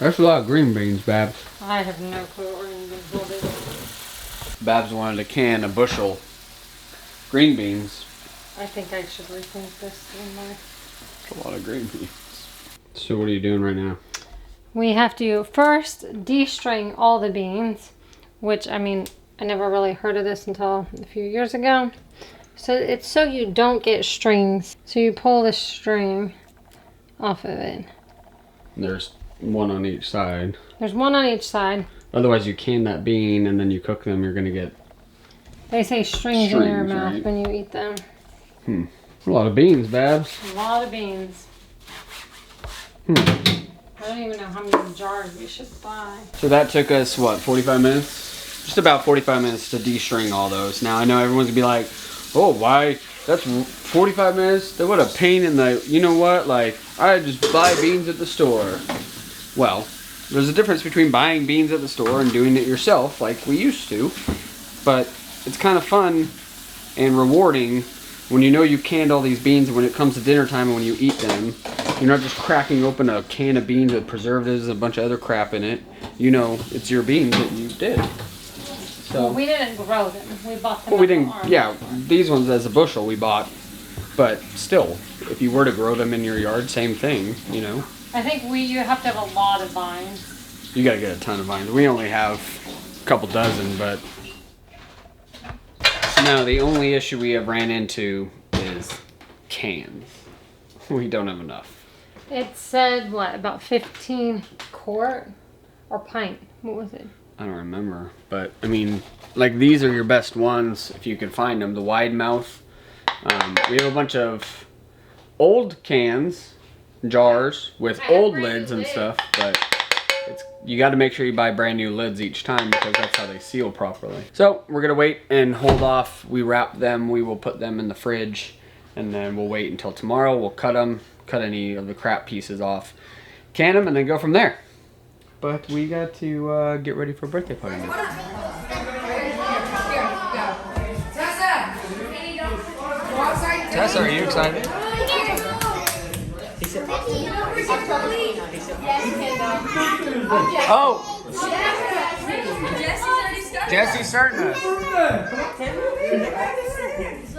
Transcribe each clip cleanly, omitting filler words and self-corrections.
That's a lot of green beans, Babs. I have no clue what green beans will be. Babs wanted a can, a bushel. Green beans. I think I should rethink this one more. That's a lot of green beans. So what are you doing right now? We have to first de-string all the beans, which, I mean, I never really heard of this until a few years ago. So it's so you don't get strings. So you pull the string off of it. There's one on each side. There's one on each side. Otherwise you can that bean and then you cook them, you're gonna get... They say strings in your mouth, right? When you eat them. A lot of beans, Babs. A lot of beans. I don't even know how many jars we should buy. So that took us, what, 45 minutes? Just about 45 minutes to de-string all those. Now I know everyone's gonna be like, oh, why? That's 45 minutes? What a pain in the... You know what? Like, I just buy beans at the store. Well, there's a difference between buying beans at the store and doing it yourself like we used to. But it's kind of fun and rewarding when you know you've canned all these beans, and when it comes to dinner time and when you eat them, you're not just cracking open a can of beans with preservatives and a bunch of other crap in it. You know it's your beans that you did. So, well, we didn't grow them. We bought them. Well, we didn't. Yeah, these ones as a bushel we bought, but still, if you were to grow them in your yard, same thing. You know. I think you have to have a lot of vines. You gotta get a ton of vines. We only have a couple dozen, but no. The only issue we have ran into is cans. We don't have enough. It said what, about 15 quart or pint? What was it? I don't remember, but I mean, like these are your best ones if you can find them. The wide mouth. We have a bunch of old cans, jars with old lids and stuff, but you got to make sure you buy brand new lids each time because that's how they seal properly. So we're gonna wait and hold off. We wrap them. We will put them in the fridge, and then we'll wait until tomorrow. We'll cut them, cut any of the crap pieces off, can them, and then go from there. But we got to get ready for a birthday party now. Tessa, are you excited? Oh! Jesse's starting us.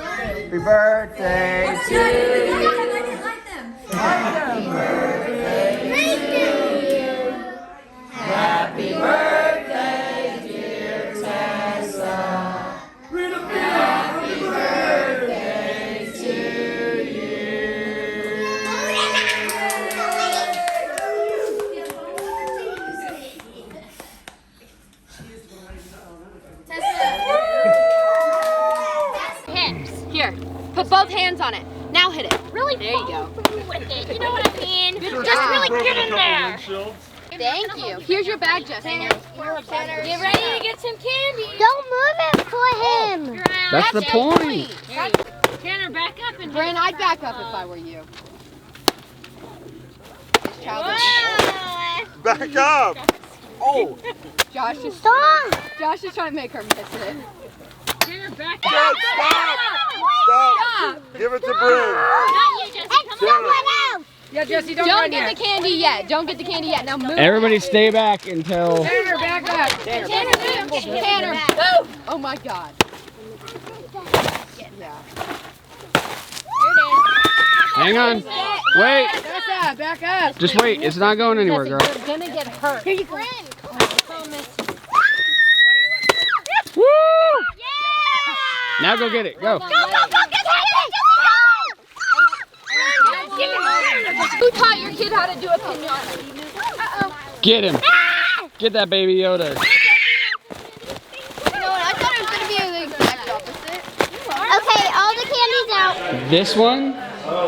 Happy birthday to you. Happy birthday to you. Happy birthday, dear Tessa. Happy birthday to you. Hips. Here. Put both hands on it. Now hit it. Really? There you go. You know what I mean? Just really get in there. Thank you. Here's your bag, Justin. Get ready to get some candy. Don't move it for him. That's the point. Tanner, back up and Bryn, I'd back up if I were you. Back up! Oh! Josh is trying to make her miss it. Tanner, back Dad, up. stop! Give it to Bryn. Not you, Jesse. Come on. Yeah, Jesse, don't get the candy yet. Don't get the candy yet. Now move. Everybody stay back until... Tanner, back up. Tanner, move. Oh my God. Yeah. Hang on. Wait. Tessa, back up. Just wait. It's not going anywhere, girl. You're gonna get hurt. Here you go. Woo! Now go get it. Go. Who taught your kid how to do a pinata? Uh-oh. Get him. Get that baby Yoda. You know what? I thought it was going to be the exact opposite. Okay, all the candy's out. This one,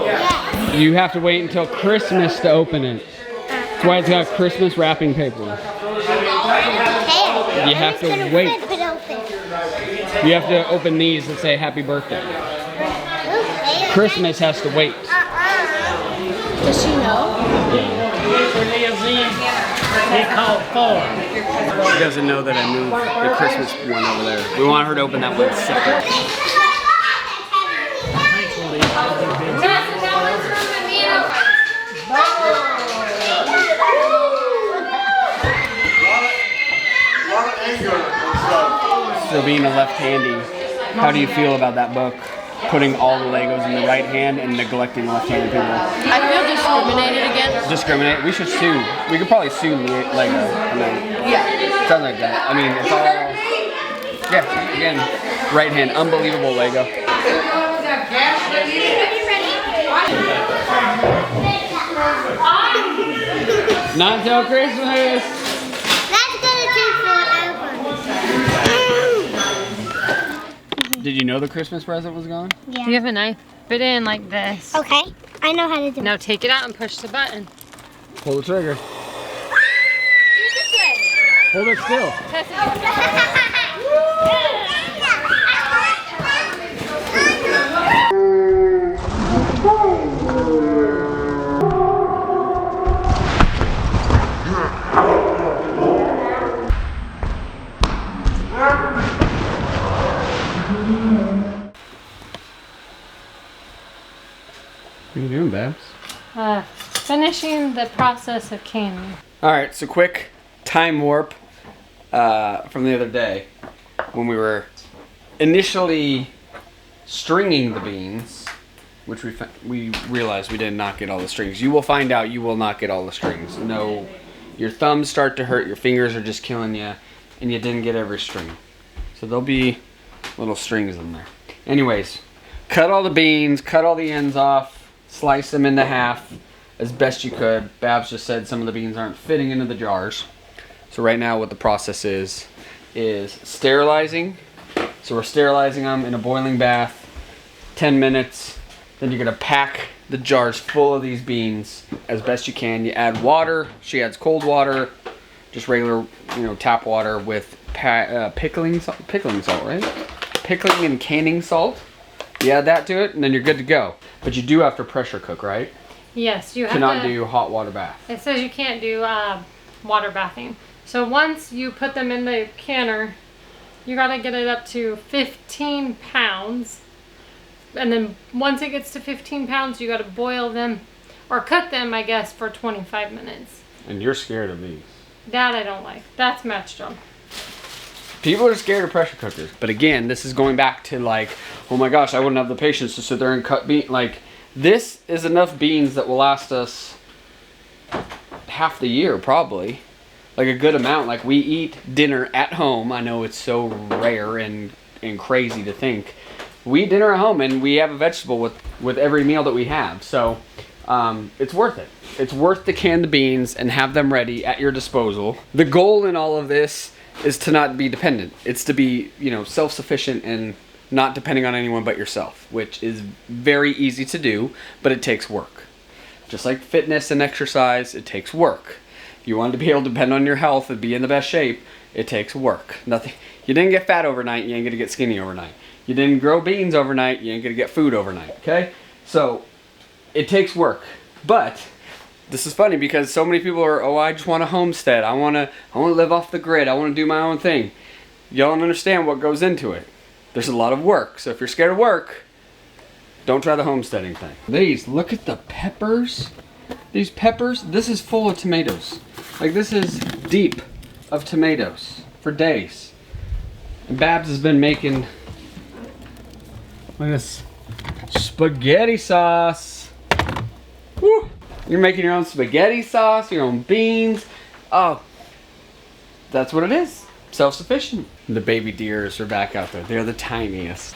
Yeah. you have to wait until Christmas to open it. That's why it's got Christmas wrapping paper. Hey, You have to wait. rip it open. You have to open these that say happy birthday. Christmas has to wait. Does she know? She doesn't know that I moved the Christmas one over there. We want her to open that one separate. So being a left-handy, how do you feel about that book? Putting all the Legos in the right hand and neglecting left-handed people. I feel discriminated against. Discriminate? We should sue. We could probably sue Lego. I mean, Yeah. sounds like that. I mean, it's all... Yeah, again, right hand. Unbelievable Lego. Not until Christmas. That's gonna take forever. Did you know the Christmas present was gone? Yeah. You have a knife. Fit it in like this. Okay, I know how to do it. Now take it out and push the button. Pull the trigger. Hold it still. What are you doing, Babs? Finishing the process of canning. Alright, so quick time warp from the other day when we were initially stringing the beans, which we realized we did not get all the strings. You will find out you will not get all the strings. No, your thumbs start to hurt, your fingers are just killing you, and you didn't get every string. So there'll be little strings in there. Anyways, cut all the beans, cut all the ends off, slice them into half as best you could. Babs just said some of the beans aren't fitting into the jars. So right now what the process is sterilizing. So we're sterilizing them in a boiling bath, 10 minutes. Then you're gonna pack the jars full of these beans as best you can. You add water. She adds cold water, just regular, tap water with pickling salt, right? Pickling and canning salt. You add that to it, and then you're good to go. But you do have to pressure cook, right? Yes, you have Cannot to do hot water bath. It says you can't do water bathing. So once you put them in the canner, you gotta get it up to 15 pounds. And then once it gets to 15 pounds, you gotta boil them, or cook them, I guess, for 25 minutes. And you're scared of these. That I don't like. That's match job. People are scared of pressure cookers. But again, this is going back to like, oh my gosh, I wouldn't have the patience to sit there and cut beans. Like, this is enough beans that will last us half the year, probably. Like a good amount. Like, we eat dinner at home. I know it's so rare and crazy to think. We eat dinner at home and we have a vegetable with every meal that we have. So it's worth it. It's worth to can the beans and have them ready at your disposal. The goal in all of this is to not be dependent. It's to be, self-sufficient and not depending on anyone but yourself, which is very easy to do, but it takes work. Just like fitness and exercise, it takes work. If you want to be able to depend on your health and be in the best shape, it takes work. You didn't get fat overnight, you ain't gonna get skinny overnight. You didn't grow beans overnight, you ain't gonna get food overnight, okay? So, it takes work. But, this is funny because so many people are, I just want a homestead. I wanna live off the grid. I wanna do my own thing. Y'all don't understand what goes into it. There's a lot of work. So if you're scared of work, don't try the homesteading thing. Look at the peppers. These peppers, this is full of tomatoes. Like, this is deep of tomatoes for days. And Babs has been making, look at this, spaghetti sauce. Woo! You're making your own spaghetti sauce, your own beans. Oh, that's what it is. Self-sufficient. The baby deers are back out there. They're the tiniest.